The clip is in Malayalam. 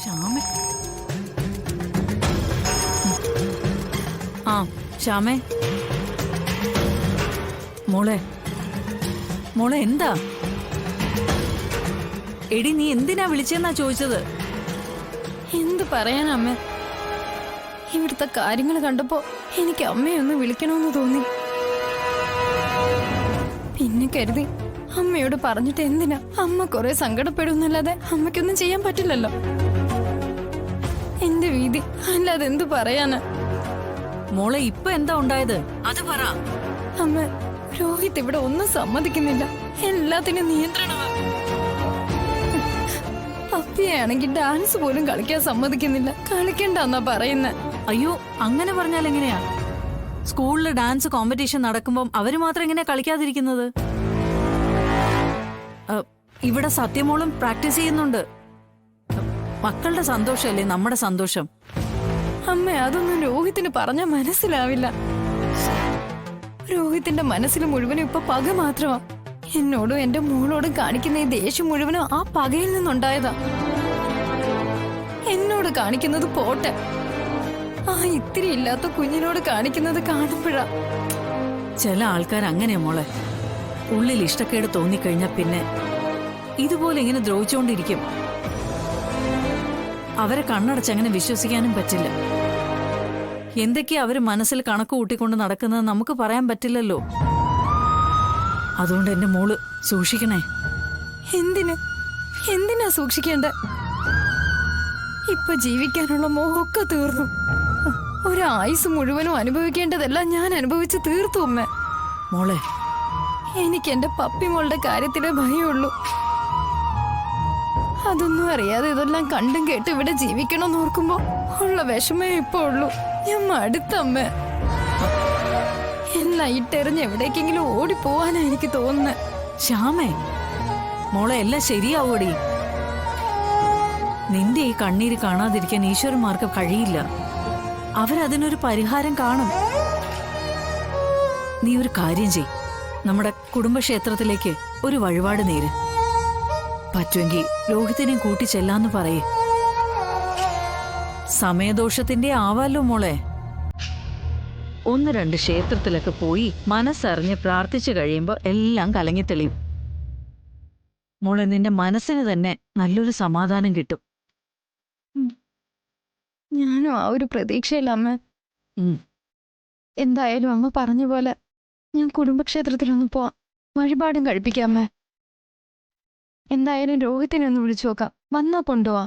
ശ്യാമേ. ആ ശ്യാമേ. മോളെ മോളെ എന്താ? എടി നീ എന്തിനാ വിളിച്ചെന്നാ ചോദിച്ചത്? എന്ത് പറയാനാ അമ്മ? ഇവിടുത്തെ കാര്യങ്ങൾ കണ്ടപ്പോ എനിക്ക് അമ്മയൊന്ന് വിളിക്കണമെന്ന് തോന്നി. പിന്നെ കരുതി അമ്മയോട് പറഞ്ഞിട്ട് എന്തിനാ, അമ്മ കുറെ സങ്കടപ്പെടുന്നല്ലാതെ അമ്മയ്ക്കൊന്നും ചെയ്യാൻ പറ്റില്ലല്ലോ. എന്റെ വീതി, അല്ലാതെ എന്തു പറയാനാ? മോളെ ഇപ്പൊ എന്താ ഉണ്ടായത് അത് പറ. അമ്മ, രോഹിത് ഇവിടെ ഒന്നും സമ്മതിക്കുന്നില്ല, എല്ലാത്തിനും നിയന്ത്രണമാണ്. പപ്പിയാണെങ്കിൽ ഡാൻസ് പോലും കളിക്കാൻ സമ്മതിക്കുന്നില്ല. കളിക്കണ്ടെന്നാ പറയുന്നേ. അയ്യോ, അങ്ങനെ പറഞ്ഞാൽ എങ്ങനെയാ? സ്കൂളില് ഡാൻസ് കോമ്പറ്റീഷൻ നടക്കുമ്പം അവര് മാത്രം എങ്ങനെയാ കളിക്കാതിരിക്കുന്നത്? ഇവിടെ സത്യമോളും പ്രാക്ടീസ് ചെയ്യുന്നുണ്ട്. മക്കളുടെ സന്തോഷമല്ലേ നമ്മുടെ സന്തോഷം. അമ്മ, അതൊന്നും രോഹിത്തിന് പറഞ്ഞാൽ മനസ്സിലാവില്ല. രോഹിത്തിന്റെ മനസ്സിൽ മുഴുവനും ഇപ്പൊ പക മാത്രമാ. എന്നോടും എന്റെ മോളോടും കാണിക്കുന്ന ഈ ദേഷ്യം മുഴുവനും ആ പകയിൽ നിന്നുണ്ടായതാ. എന്നോട് കാണിക്കുന്നത് പോട്ടെ, ആ ഇത്തിരി ഇല്ലാത്ത കുഞ്ഞിനോട് കാണിക്കുന്നത് കാണുമ്പോഴാ. ചില ആൾക്കാർ അങ്ങനെയാ മോളെ. ഉള്ളിൽ ഇഷ്ടക്കേട് തോന്നിക്കഴിഞ്ഞാ പിന്നെ ഇതുപോലെ ഇങ്ങനെ ദ്രോഹിച്ചുകൊണ്ടിരിക്കും. അവരെ കണ്ണടച്ചങ്ങനെ വിശ്വസിക്കാനും പറ്റില്ല. എന്തൊക്കെയാ അവര് മനസ്സിൽ കണക്ക് കൂട്ടിക്കൊണ്ട് നടക്കുന്നത് നമുക്ക് പറയാൻ പറ്റില്ലല്ലോ. അതുകൊണ്ട് എന്റെ മോള് സൂക്ഷിക്കണേ. എന്തിനാ സൂക്ഷിക്കേണ്ട? ഇപ്പൊ ജീവിക്കാനുള്ള മോഹമൊക്കെ തീർന്നു. ഒരായുസ് മുഴുവനും അനുഭവിക്കേണ്ടതെല്ലാം ഞാൻ അനുഭവിച്ച് തീർത്തു അമ്മ. മോളെ, എനിക്ക് എന്റെ പപ്പി മോളുടെ കാര്യത്തിലേ ഭയമുള്ളൂ. അതൊന്നും അറിയാതെ ഇതെല്ലാം കണ്ടും കേട്ട് ഇവിടെ ജീവിക്കണമെന്ന് ഓർക്കുമ്പോ ഉള്ള വിഷമേ ഇപ്പൊ ഉള്ളൂ. ഞാൻ മടുത്തമ്മ. എല്ലാം ഇട്ടെറിഞ്ഞ് എവിടേക്കെങ്കിലും ഓടിപ്പോവാനാ എനിക്ക് തോന്നുന്നത്. ശ്യാമേ, മോളെ എല്ലാം ശരിയാവൂടി. നിന്റെ ഈ കണ്ണീര് കാണാതിരിക്കാൻ ഈശ്വരന്മാർക്ക് കഴിയില്ല. അവരതിനൊരു പരിഹാരം കാണും. നീ ഒരു കാര്യം ചെയ്, നമ്മുടെ കുടുംബക്ഷേത്രത്തിലേക്ക് ഒരു വഴിപാട് നേര്. പറ്റുമെങ്കിൽ രോഹിത്തിനെയും കൂട്ടി ചെല്ലാന്ന് പറയേ. സമയദോഷത്തിന്റെ ആവാലോ മോളെ. 1-2 ക്ഷേത്രത്തിലൊക്കെ പോയി മനസ്സറിഞ്ഞ് പ്രാർത്ഥിച്ചു കഴിയുമ്പോ എല്ലാം കലങ്ങിത്തെളിയും. മോളെ, നിന്റെ മനസ്സിന് തന്നെ നല്ലൊരു സമാധാനം കിട്ടും. ഞാനും ആ ഒരു പ്രതീക്ഷയില്ല അമ്മ. എന്തായാലും അമ്മ പറഞ്ഞ പോലെ ഞാൻ കുടുംബക്ഷേത്രത്തിലൊന്ന് പോവാം, വഴിപാടും കഴിപ്പിക്കാം അമ്മ. എന്തായാലും രോഹിത്തിനെ ഒന്ന് വിളിച്ചു നോക്കാം, വന്നാ കൊണ്ടുപോവാ.